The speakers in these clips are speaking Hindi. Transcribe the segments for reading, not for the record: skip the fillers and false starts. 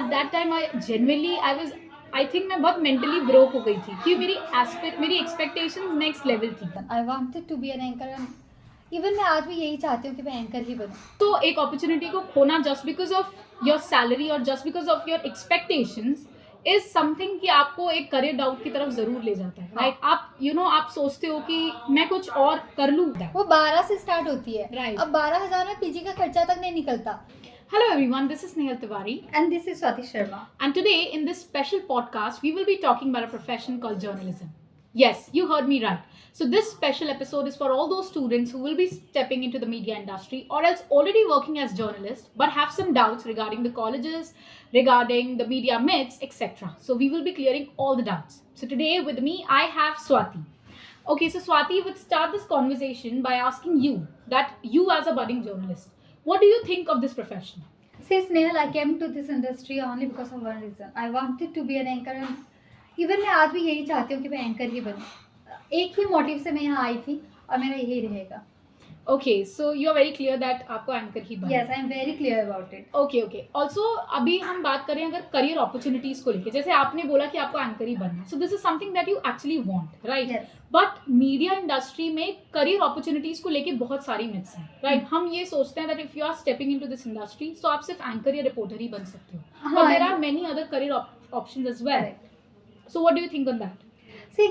at that time I think मैं बहुत mentally broke हो गई थी कि मेरी expectations next level थी. I wanted to be an anchor and even मैं आज भी यही चाहती हूँ कि मैं एंकर ही बनूँ. तो एक opportunity को खोना just because of your salary और just because of your expectations is something कि आपको एक career doubt की तरफ जरूर ले जाता है. Right? आप सोचते हो कि मैं कुछ और कर लूँ. वो 12 से स्टार्ट होती है. Right. अब 12,000 में पीजी का खर्चा तक नहीं निकलता. Hello everyone, this is Nehal Tiwari and this is Swati Sharma. And today in this special podcast we will be talking about a profession called journalism. Yes, you heard me right. So this special episode is for all those students who will be stepping into the media industry or else already working as journalists but have some doubts regarding the colleges, regarding the media myths, etc. So we will be clearing all the doubts. So today with me I have Swati. Okay, so Swati would start this conversation by asking you that you as a budding journalist, what do you think of this profession? See, Snehal, I came to this industry only because of one reason. I wanted to be an anchor and even मैं आज भी यही चाहती हूँ कि मैं एंकर ही बनूँ. एक ही मोटिव से मैं यहाँ आई थी और मेरा यही रहेगा. Okay, so you are very clear that आपको एंकर ही बनना. Yes, I am very clear about it. Okay. Also अभी हम बात करें अगर करियर अपॉर्चुनिटीज को लेके, जैसे आपने बोला कि आपको एंकर ही बनना, so this is something that you actually want, right? Yes. But media industry में करियर अपॉर्चुनिटीज को लेके बहुत सारी मिथ्स हैं, right? हम ये सोचते हैं that if you are stepping into this industry, so आप सिर्फ एंकर या रिपोर्टर ही बन सकते हो. But there are many other career options as well. Correct. So what do you think on that?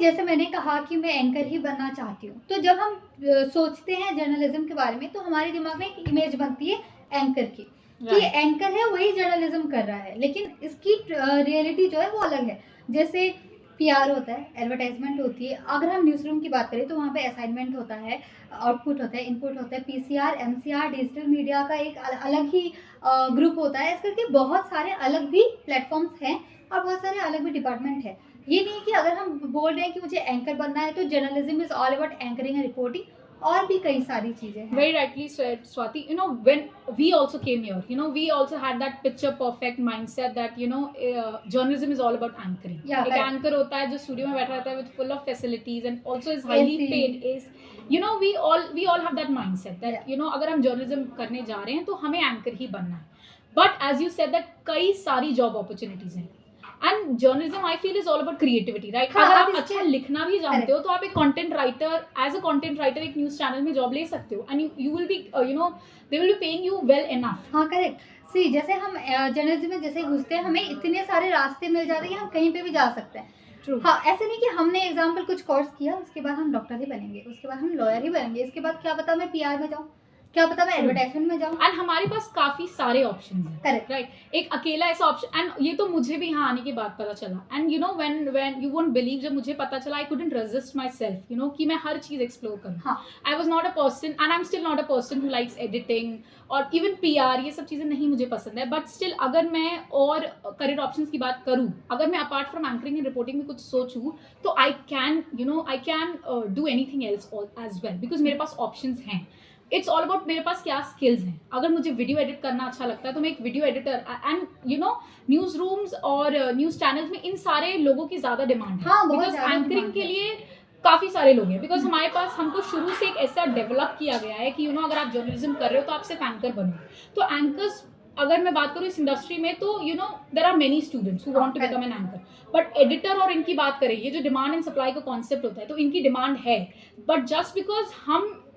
जैसे मैंने कहा कि मैं एंकर ही बनना चाहती हूँ, तो जब हम सोचते हैं जर्नलिज्म के बारे में तो हमारे दिमाग में एक इमेज बनती है एंकर की, कि एंकर है वही जर्नलिज्म कर रहा है, लेकिन इसकी रियलिटी जो है वो अलग है. जैसे पीआर होता है, एडवर्टाइजमेंट होती है. अगर हम न्यूज़ रूम की बात करें तो वहाँ पे असाइनमेंट होता है, आउटपुट होता है, इनपुट होता है, पीसीआर, एमसीआर, डिजिटल मीडिया का एक अलग ही ग्रुप होता है. इस करके बहुत सारे अलग भी प्लेटफॉर्म्स हैं और बहुत सारे अलग भी डिपार्टमेंट है. ये नहीं कि अगर हम बोल रहे हैं कि मुझे एंकर बनना है तो journalism is all about anchoring and reporting, और भी कई सारी चीजें हैं. Very rightly said, Swati. When we also came here, we also had that picture perfect mindset that journalism is all about anchoring. Yeah, एक anchor होता है जो स्टूडियो में बैठा रहता है with full of facilities and also is highly paid. We all have that mindset that अगर हम journalism करने जा रहे हैं तो हमें anchor ही बनना है. But as you said that कई सारी job opportunities हैं. And journalism I feel is all about creativity, right? अगर आप अच्छा लिखना भी जानते हो तो आप एक content writer, as a content writer एक news channel में job ले सकते हो and you will be they will be paying you well enough. हाँ, करेक्ट. सी जैसे हम जर्नलिज्म में जैसे घुसते हैं हमें इतने सारे रास्ते मिल जाते हैं कि हम कहीं पे भी जा सकते हैं. True. हाँ, ऐसे नहीं कि हमने एग्जाम्पल कुछ कोर्स किया उसके बाद हम डॉक्टर ही बनेंगे, उसके बाद हम लॉयर ही बनेंगे, इसके बाद क्या पता मैं पीआर में जाऊँ, क्या पता मैं एडवर्टाइजमेंट में जाऊँ. एंड हमारे पास काफी सारे ऑप्शंस हैं. करेक्ट. राइट. एक अकेला ऐसा ऑप्शन, एंड ये तो मुझे भी यहाँ आने के बाद पता चला. And when you won't believe, जब मुझे पता चला I couldn't resist my self कि मैं हर चीज एक्सप्लोर करूँ. I was not a person and I am still not a person who likes editing और इवन पीआर, ये सब चीजें नहीं मुझे पसंद है. बट स्टिल अगर मैं और करियर ऑप्शंस की बात करूँ, अगर मैं apart from anchoring and reporting में कुछ सोचूँ तो I can do anything else as well because मेरे पास ऑप्शंस हैं. इट्स ऑल अबाउट मेरे पास क्या स्किल्स हैं. अगर मुझे वीडियो एडिट करना अच्छा लगता है तो मैं एक video editor, and news rooms और न्यूज चैनल्स में इन सारे लोगों की ज्यादा डिमांड है. बिकॉज एंकरिंग के लिए काफी सारे लोग हैं. बिकॉज हमारे पास हमको शुरू से एक ऐसा डेवलप किया गया है कि अगर आप जर्नलिज्म कर रहे हो तो आप सिर्फ एंकर बनो. तो एंकर्स अगर मैं बात करूँ इस इंडस्ट्री में तो there are many students who want to become an anchor. But editor और इनकी बात करें, ये जो डिमांड एंड सप्लाई का कॉन्सेप्ट होता है तो इनकी डिमांड है. बट जस्ट बिकॉज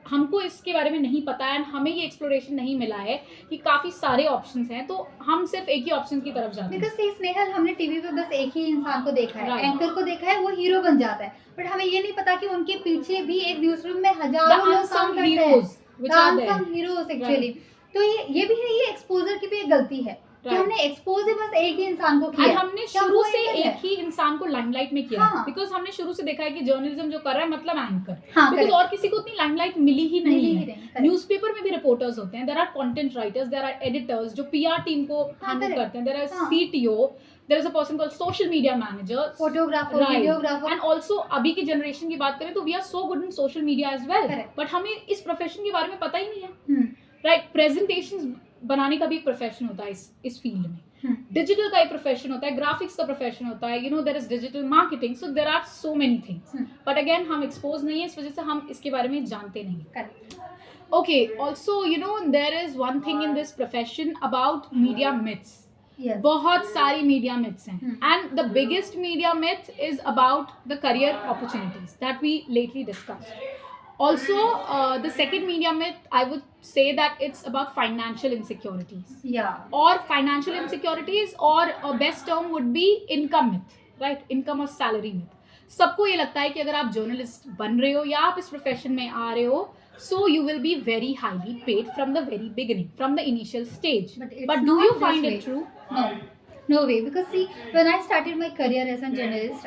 हमको इसके बारे में नहीं पता है, हमें ये एक्सप्लोरेशन नहीं मिला है कि काफी सारे ऑप्शंस हैं, तो हम सिर्फ एक ही ऑप्शन की तरफ जाते हैं. बिकॉज स्नेहल, हमने टीवी पे बस एक ही इंसान को देखा है, एंकर को देखा है, वो हीरो बन जाता है. बट हमें ये नहीं पता कि उनके पीछे भी एक न्यूज रूम में हजारों लोग काम करते हैं, हीरोज एक्चुअली. तो ये भी है, ये एक्सपोजर की भी एक गलती है कि हमने एक्सपोज बस एक ही इंसान को किया. हमने शुरू से एक ही इंसान को लाइमलाइट में किया. बिकॉज हमने शुरू से देखा है कि जर्नलिज्म जो कर रहा है मतलब एंकर. बिकॉज और किसी को उतनी लाइमलाइट मिली ही नहीं है. न्यूज़पेपर में भी रिपोर्टर्स होते हैं, there are content writers, there are editors जो पीआर टीम को हैंडल करते हैं, there are CTO, there is a person called social media manager, photographer, videographer, and also अभी की जनरेशन की बात करें तो we are so good in social media as well. But हमें इस प्रोफेशन के बारे में पता ही नहीं है. राइट. प्रेजेंटेशंस बनाने का भी एक प्रोफेशन होता है इस फील्ड में. डिजिटल का एक प्रोफेशन होता है, ग्राफिक्स का प्रोफेशन होता है, there is digital marketing. So there are so many things. But again हम एक्सपोज नहीं है, इस वजह से हम इसके बारे में जानते नहीं. Okay, also there is one thing in this profession about media myths. Yes. बहुत सारी मीडिया मिथ्स हैं, and the biggest media myth is about the career opportunities that we lately discussed. Also, the second media myth, I would say that it's about financial insecurities. Yeah. Or financial insecurities, or a best term would be income myth, right? Income or salary myth. सबको ये लगता है कि अगर आप जर्नलिस्ट बन रहे हो या आप इस प्रोफेशन में आ रहे हो, so you will be very highly paid from the very beginning, from the initial stage. But do you find it true? No way, because see, when I started my career as a journalist,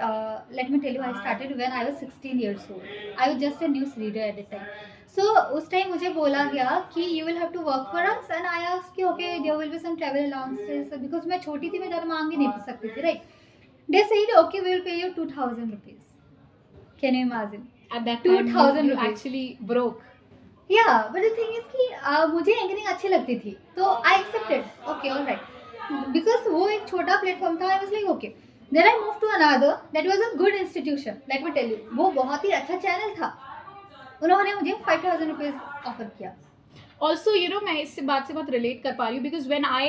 let me tell you, I started when I was 16 years old. I was just a news reader at the time. So उस टाइम मुझे बोला गया कि you will have to work for us, and I asked कि okay, there will be some travel allowances, because मैं छोटी थी, मैं ज़्यादा मांग ही नहीं सकती थी, right? They said okay, we will pay you 2,000 rupees. Can you imagine? At that time, 2,000 you rupees. actually broke. Yeah, but the thing is कि मुझे एंकरिंग अच्छी लगती थी, तो I accepted. Okay, all right. Because वो एक छोटा प्लेटफॉर्म था, I was like okay. Then I moved to another that was a good institution. Let me tell you, वो बहुत ही अच्छा चैनल था. उन्होंने मुझे 5,000 रुपीज ऑफर किया. Also, you know, मैं इस बात से बहुत relate कर पा रही हूँ, because when I,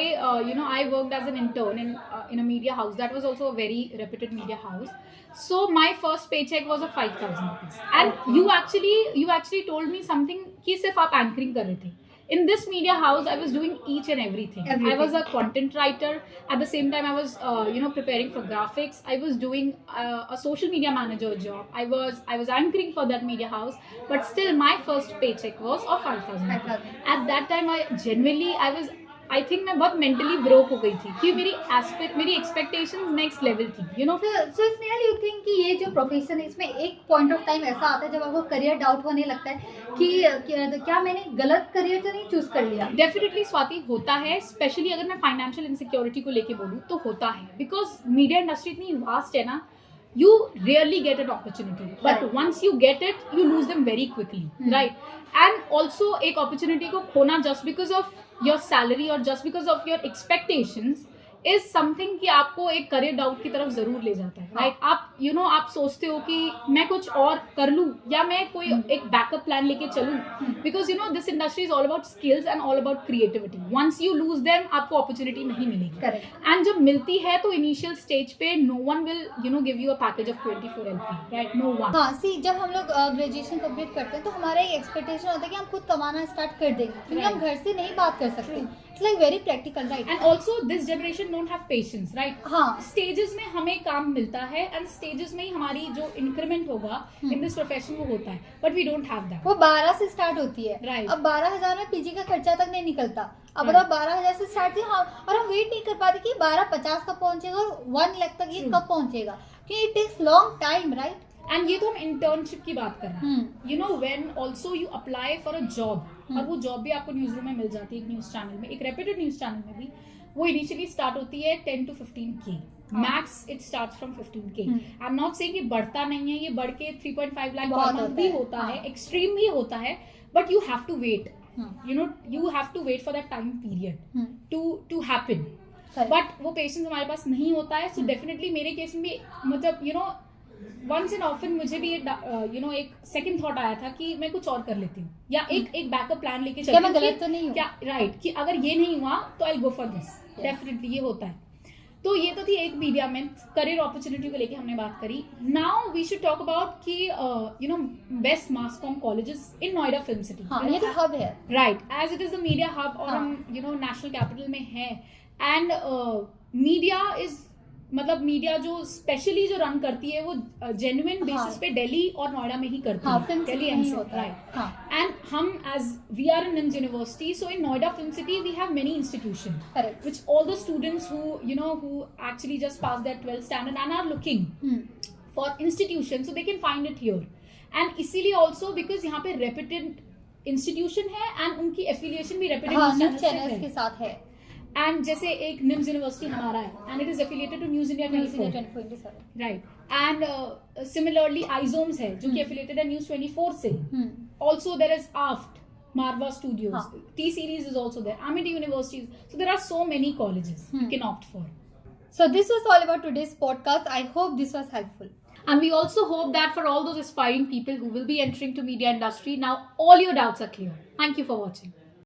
you know, I worked as an intern in a media house that was also a very reputed media house. So my first paycheck was of 5,000 rupees. And you actually told me something कि सिर्फ आप anchoring कर रहे थे. In this media house, I was doing each and everything. I was a content writer. At the same time, I was, you know, preparing for graphics. I was doing a social media manager job. I was anchoring for that media house. But still, my first paycheck was of 5,000. At that time, I think मैं बहुत mentally broke हो गई थी, कि मेरी expectations next level थी, you know. So Snehal, you think कि ये जो प्रोफेशन है, इसमें एक पॉइंट ऑफ टाइम ऐसा आता है जब आपको करियर डाउट होने लगता है कि क्या मैंने गलत करियर तो नहीं चूज कर लिया? डेफिनेटली स्वाति, होता है. स्पेशली अगर मैं फाइनेंशियल इनसिक्योरिटी को लेके बोलूँ तो होता है, बिकॉज मीडिया इंडस्ट्री इतनी वास्ट है ना, you rarely get an opportunity, but once you get it, you lose them very quickly, right? And also एक opportunity को खोना just because of your salary or just because of your expectations is something कि आपको एक करियर डाउट की तरफ जरूर ले जाता है, राइट? आप you know, आप सोचते हो कि मैं कुछ और कर लूँ या मैं कोई एक बैकअप प्लान लेके चलूँ, because you know this industry is all about skills and all about creativity. Once you lose them, आपको opportunity नहीं मिलेगी. And जब मिलती है तो initial stage पे no one will, you know, give you a package of 24 LP, right? No one. हाँ, सी जब हम लोग ग्रेजुएशन कंप्लीट करते हैं तो हमारा एक एक्सपेक्टेशन होता है कि हम खुद कमाना स्टार्ट कर देंगे, क्योंकि हम घर से नहीं बात कर सकते. It's like very practical, right? And also this generation don't have patience, right? हाँ. Stages में हमें काम मिलता है and stages में ही हमारी जो increment होगा in this profession वो होता है, but we don't have that. वो 12 से स्टार्ट होती है, right? अब 12,000 में पीजी का खर्चा तक नहीं निकलता. अब बताओ 12,000 से स्टार्ट थी, हाँ, और हम वेट नहीं कर पाते कि 12,50 कब पहुंचेगा और 1 लाख तक ये कब पहुंचेगा, क्योंकि it takes long time, right? And ये तो हम इंटर्नशिप की बात कर रहे हैं, you know, when also you apply for a job, और वो जॉब भी आपको न्यूज रूम में मिल जाती है, एक न्यूज चैनल में, एक रेप्यूटेड न्यूज चैनल में भी. वो इनिशियली स्टार्ट होती है 10 to 15K, max it starts from 15K. I am not saying कि बढ़ता नहीं है, ये बढ़ के 3.5 लाख पर मंथ भी होता है, एक्सट्रीम भी होता है, but you have to wait, you know, you have to wait for that time period to happen. But वो पेशेंस हमारे पास नहीं होता है. So definitely मेरे केस में भी, मतलब you know, once and often मुझे भी you know, एक second thought आया था कि मैं कुछ और कर लेती हूँ, या एक बैकअप प्लान लेके चलती हूँ, मैं गलत तो नहीं हूँ क्या, राइट, कि अगर ये नहीं हुआ तो आई गो फॉर दिस. डेफिनेटली ये होता है. तो ये तो थी एक मीडिया में करियर अपॉर्चुनिटी को लेके हमने बात करी. Now we should talk about कि you know best mass com colleges in Noida film city. हाँ, ये तो हब है, right, as it is the media hub, और हम यू नो नेशनल कैपिटल में है. एंड मीडिया इज, मतलब मीडिया जो स्पेशली जो रन करती है वो जेन्युइन बेसिस पे दिल्ली और नोएडा में ही करती है, दिल्ली एनसीआर, राइट? एंड हम as we are in Nims university, so in Noida film city we have many institution which all the students who you know who actually just passed their 12th standard and are looking for institution, so they can find it here. And इसीलिए also because यहाँ पे reputed institution है and उनकी affiliation भी reputed channels के साथ है. एंड जैसे एक निम्स यूनिवर्सिटी हमारा है, and it is affiliated to news India 24, right? And similarly ISOMES है जो कि एफिलिएटेड है न्यूज 24 से. Also there is AAFT, Marwah studios, T Series is also there, Amity universities. So there are so many colleges you can opt for. So this was all about today's podcast. I hope this was helpful. And we also hope that for all those aspiring people who will be entering to media industry, now all your doubts are clear. Thank you for watching.